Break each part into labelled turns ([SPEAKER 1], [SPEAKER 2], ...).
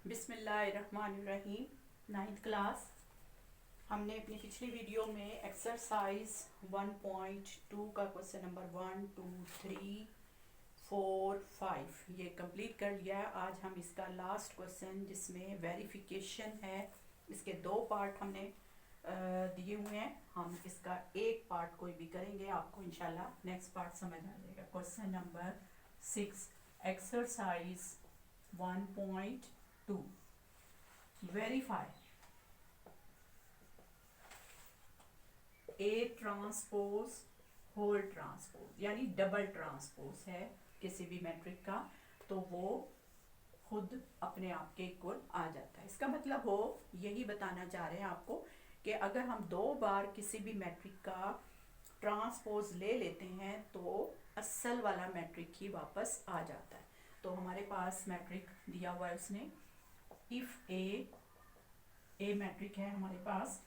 [SPEAKER 1] बिस्मिल्लाहिर्रहमानिर्रहीम। Ninth class. हमने अपनी पिछली वीडियो में एक्सरसाइज 1.2 का क्वेश्चन नंबर 1, 2, 3, 4, 5 ये कंप्लीट कर लिया है। आज हम इसका लास्ट क्वेश्चन जिसमें वेरिफिकेशन है, इसके दो पार्ट हमने दिए हुए हैं। हम इसका एक पार्ट कोई भी करेंगे, आपको इंशाल्लाह नेक्स्ट पार्ट समझ आ जाएगा। Question number 6, exercise 1.2, verify A transpose whole transpose, यानी डबल ट्रांसपोज है किसी भी मैट्रिक का, तो वो खुद अपने आप के इक्वल आ जाता है। इसका मतलब वो यही बताना चाह रहे हैं आपको कि अगर हम दो बार किसी भी मैट्रिक का ट्रांसपोज ले लेते हैं तो असल वाला मैट्रिक ही वापस आ जाता है। तो हमारे पास मैट्रिक दिया हुआ है उसने, इफ ए मैट्रिक है हमारे पास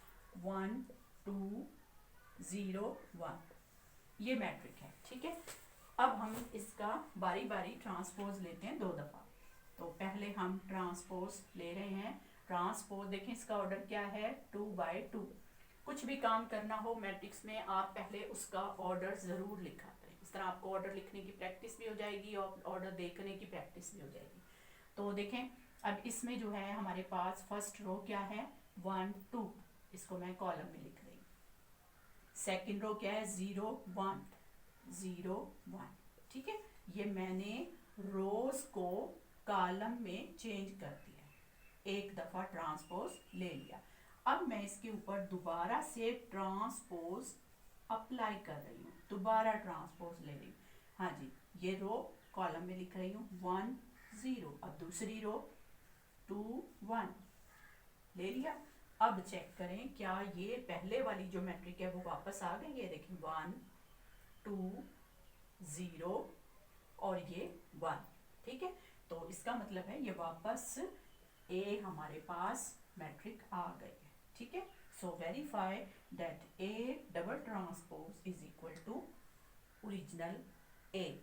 [SPEAKER 1] 1, 2, 0, 1, ये मैट्रिक है। ठीक है, अब हम इसका बारी बारी ट्रांसपोज लेते हैं 2 दफा। तो पहले हम ट्रांसपोज ले रहे हैं। ट्रांसपोज देखें, इसका ऑर्डर क्या है, 2/2। कुछ भी काम करना हो मैट्रिक्स में, आप पहले उसका ऑर्डर जरूर लिखा करें। इस तरह आपको ऑर्डर लिखने की प्रैक्टिस भी हो जाएगी और ऑर्डर देखने की प्रैक्टिस भी हो जाएगी। तो देखें, अब इसमें जो है हमारे पास फर्स्ट रो क्या है, 1, 2, इसको मैं कॉलम में लिख रही हूँ। सेकंड रो क्या है, 0, 1, 0, 1। ठीक है, ये मैंने रोज को कॉलम में चेंज कर दिया, एक दफा ट्रांसपोज ले लिया। अब मैं इसके ऊपर दोबारा से ट्रांसपोज अप्लाई कर रही हूँ, दोबारा ट्रांसपोज ले रही हूँ। हाँ जी, ये रो कॉलम में लिख रही हूँ 1, 0। अब दूसरी रो 2, 1 ले लिया। अब चेक करें क्या ये पहले वाली जो मैट्रिक है वो वापस आ गई है। देखिए 1, 2, 0 और ये 1। ठीक है, तो इसका मतलब है ये वापस ए हमारे पास मैट्रिक आ गई है। ठीक है, so verify that A double transpose is equal to original A.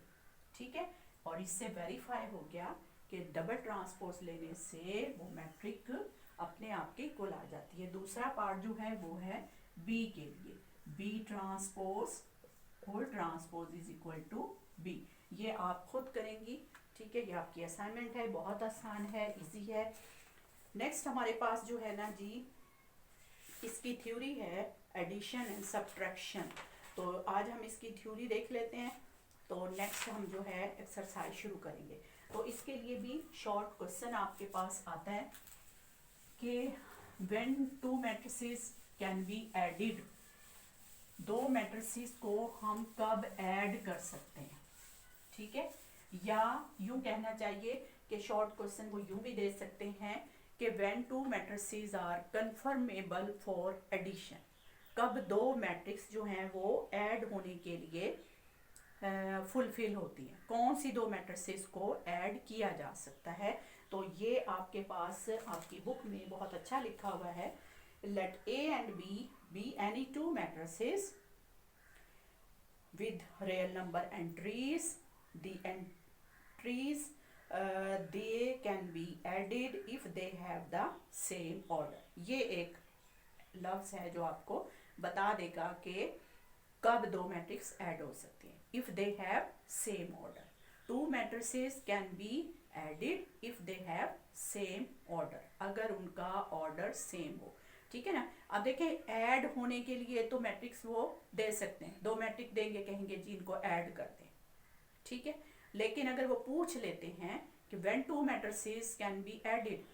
[SPEAKER 1] ठीक है, और इससे वेरीफाई हो गया कि डबल ट्रांसपोज लेने से वो मैट्रिक अपने आप के इक्वल आ जाती है। दूसरा पार्ट जो है वो है बी के लिए, B transpose whole transpose is equal to B. ये आप खुद करेंगी। ठीक है, ये आपकी असाइनमेंट है, बहुत आसान है, इजी है। नेक्स्ट हमारे पास जो है ना जी, इसकी थ्योरी है एडिशन एंड सब्ट्रैक्शन। तो आज हम इसकी थ्योरी देख लेते हैं, तो नेक्स्ट हम जो है एक्सरसाइज शुरू करेंगे। तो इसके लिए भी शॉर्ट क्वेश्चन आपके पास आता है कि when 2 matrices can be added, 2 matrices को हम कब ऐड कर सकते हैं। ठीक है, या यूं कहना चाहिए कि शॉर्ट क्वेश्चन को यूं भी दे सकते हैं कि when 2 matrices are conformable for addition, कब 2 मैट्रिक्स जो हैं वो ऐड होने के लिए फुलफिल होती हैं, कौन सी 2 मैट्रिसेस को ऐड किया जा सकता है। तो ये आपके पास आपकी बुक में बहुत अच्छा लिखा हुआ है, let A and B be any 2 matrices with real number entries, the entries they can be added if they have the same order। ये एक लफ्ज है जो आपको बता देगा कि कब 2 मैट्रिक्स ऐड हो सकती हैं। If they have same order, 2 matrices can be added if they have same order, अगर उनका ऑर्डर सेम हो। ठीक है ना, अब देखें ऐड होने के लिए तो मैट्रिक्स वो दे सकते हैं, 2 मैट्रिक देंगे, कहेंगे जी इनको ऐड कर दें। ठीक है, लेकिन अगर वो पूछ लेते हैं कि when 2 matrices can be added,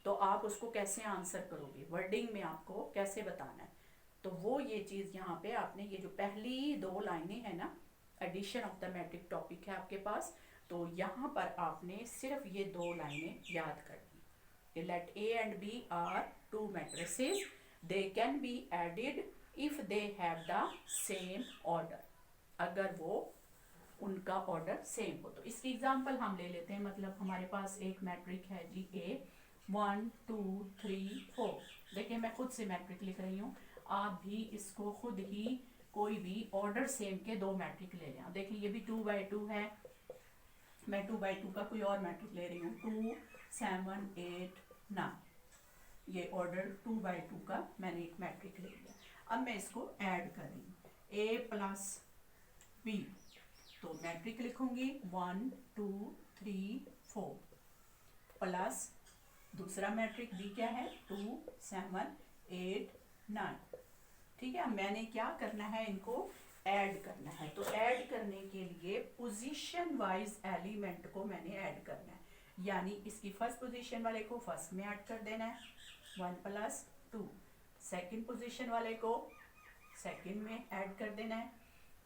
[SPEAKER 1] तो आप उसको कैसे आंसर करोगे, वर्डिंग में आपको कैसे बताना है। तो वो ये चीज़ यहाँ पे आपने, ये जो पहली 2 लाइनें हैं ना, addition of the matrix topic है आपके पास, तो यहाँ पर आपने सिर्फ ये 2 लाइनें याद करनी। Let A and B are 2 matrices, they can be added if they have the same order, अगर वो उनका ऑर्डर सेम हो। तो इसकी एग्जांपल हम ले लेते हैं। मतलब हमारे पास एक मैट्रिक है जी A 1, 2, 3, 4। देखिए मैं खुद से मैट्रिक लिख रही हूँ, आप भी इसको खुद ही कोई भी ऑर्डर सेम के 2 मैट्रिक ले लें। देखिए ये भी 2/2 है, मैं 2/2 का कोई और मैट्रिक ले रही हूँ, 2 7 8 9, ये ऑर्डर 2/2 का मैंने एक मैट्रिक ले लिया। अब मैं इसको ऐड कर रही हूँ, A प्लस B, तो मैट्रिक लिखूंगी 1 2 3 4 प्लस दूसरा मैट्रिक B क्या है 2 7 8 9। ठीक है, मैंने क्या करना है, इनको ऐड करना है। तो ऐड करने के लिए पोजीशन वाइज एलिमेंट को मैंने ऐड करना है, यानी इसकी फर्स्ट पोजीशन वाले को फर्स्ट में ऐड कर देना है 1 प्लस 2, सेकंड पोजीशन वाले को सेकंड में ऐड कर देना है,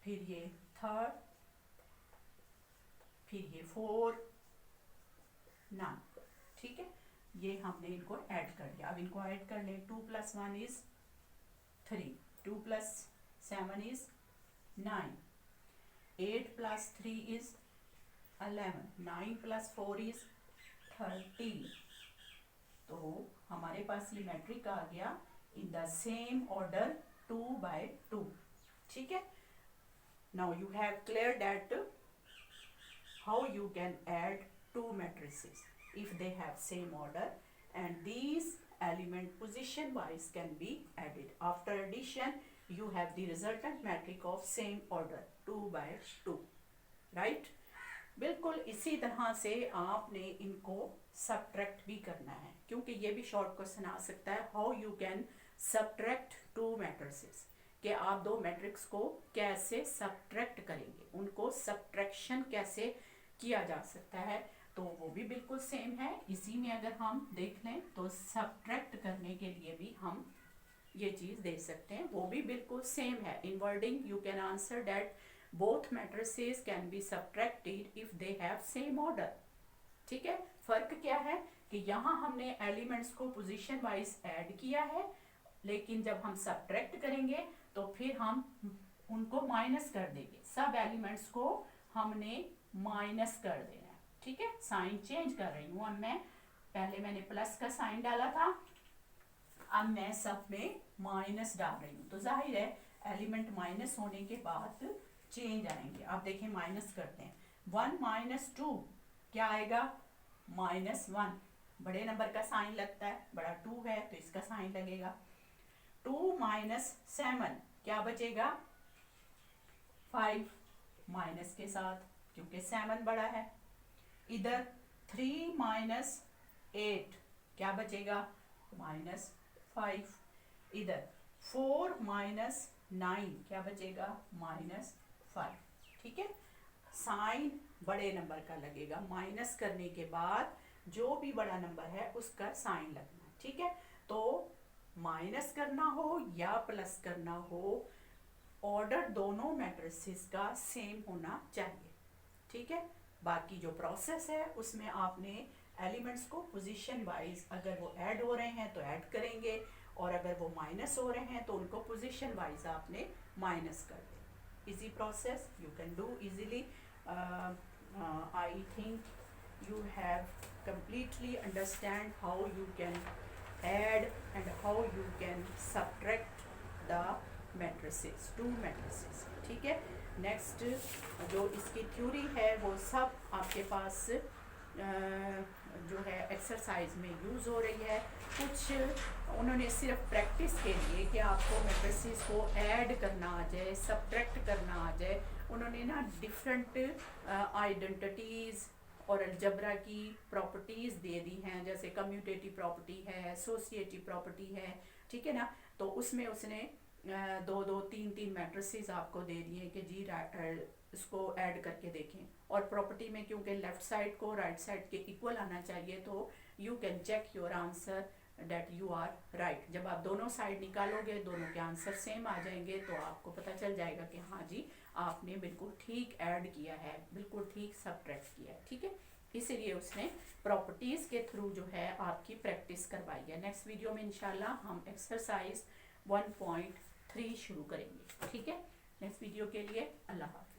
[SPEAKER 1] फिर ये थर्ड, फिर ये 4 9। ठीक है, ये हमने इनको ऐड कर दिया। अब इनको ऐड कर लें, 2 + 1 इज 3, 2 + 7 इज 9, 8 + 3 इज 11, 9 + 4 इज 13। तो हमारे पास ये मैट्रिक आ गया इन द सेम ऑर्डर 2/2। ठीक है, now you have clear that how you can add two matrices if they have same order, and these element position wise can be added. After addition you have the resultant matrix of same order 2/2, right? बिल्कुल इसी तरह से आपने इनको subtract भी करना है, क्योंकि ये भी शॉर्ट क्वेश्चन आ सकता है, how you can subtract to matrices, कि आप दो मैट्रिक्स को कैसे सब्ट्रैक्ट करेंगे, उनको सब्ट्रैक्शन कैसे किया जा सकता है। तो वो भी बिल्कुल सेम है। इसी में अगर हम देख लें तो सब्ट्रैक्ट करने के लिए भी हम ये चीज़ दे सकते हैं, वो भी बिल्कुल सेम है। In wording you can answer that both matrices can be subtracted if they have same order. ठीक है, फर्क क्या है कि यहाँ हमने एलिमेंट्स को पोजीशन वाइज ऐड किया है, लेकिन जब हम सब्ट्रैक्ट करेंगे तो फिर हम उनको माइनस कर देंगे, सब एलिमेंट्स को हमने माइनस कर देना है। ठीक है, साइन चेंज कर रही हूँ। अब मैं पहले मैंने प्लस का साइन डाला था, अब मैं सब में माइनस डाल रही हूँ। तो जाहिर है एलिमेंट माइनस होने के बाद चेंज आएंगे। आप देखें माइनस करते हैं, 1 - 2 क्या आएगा -1, बड़े नंबर का साइन लगता है, बड़ा 2 है तो इसका साइन लगेगा। 2 - 7 क्या बचेगा 5 माइनस के साथ, क्योंकि 7 बड़ा है। इधर 3 - 8 क्या बचेगा -5। इधर 4 - 9 क्या बचेगा -5। ठीक है, साइन बड़े नंबर का लगेगा, माइनस करने के बाद जो भी बड़ा नंबर है उसका साइन लगना। ठीक है, तो माइनस करना हो या प्लस करना हो, ऑर्डर दोनों मैट्रिसेस का सेम होना चाहिए। ठीक है, बाकी जो प्रोसेस है उसमें आपने एलिमेंट्स को पोजीशन वाइज, अगर वो ऐड हो रहे हैं तो ऐड करेंगे, और अगर वो माइनस हो रहे हैं तो उनको पोजीशन वाइज आपने माइनस कर दें। Easy process, you can do easily. I think you have completely understand how you can add and how you can subtract the matrices, two matrices। ठीक है, नेक्स्ट जो इसकी थ्योरी है वो सब आपके पास जो है एक्सरसाइज में यूज़ हो रही है। कुछ उन्होंने सिर्फ प्रैक्टिस के लिए कि आपको मैट्रिसेस को ऐड करना आ जाए, सब्ट्रैक्ट करना आ जाए, उन्होंने ना डिफरेंट आइडेंटिटीज़ और अलजबरा की प्रॉपर्टीज़ दे दी हैं, जैसे कम्यूटेटिव प्रॉपर्टी है, एसोसिएटिव प्रॉपर्टी है। ठीक है ना, तो उसमें उसने 2-2 3-3 मैट्रिसेस आपको दे दिए कि जी इसको ऐड करके देखें। और प्रॉपर्टी में क्योंकि लेफ्ट साइड को राइट साइड के इक्वल आना चाहिए, तो you can check your answer that you are right. जब आप दोनों साइड निकालोगे, दोनों के आंसर सेम आ जाएंगे, तो आपको पता चल जाएगा कि हाँ जी आपने बिल्कुल ठीक ऐड किया है, बिल्कुल ठीक सब्ट्रैक्ट किया है। ठीक है, इसीलिए उसने प्रॉपर्टीज़ के थ्रू जो है आपकी प्रैक्टिस करवाई है। नेक्स्ट वीडियो में इंशाल्लाह हम एक्सरसाइज 1.3 शुरू करेंगे। ठीक है, नेक्स्ट वीडियो के लिए अल्लाह हाफ़िज़।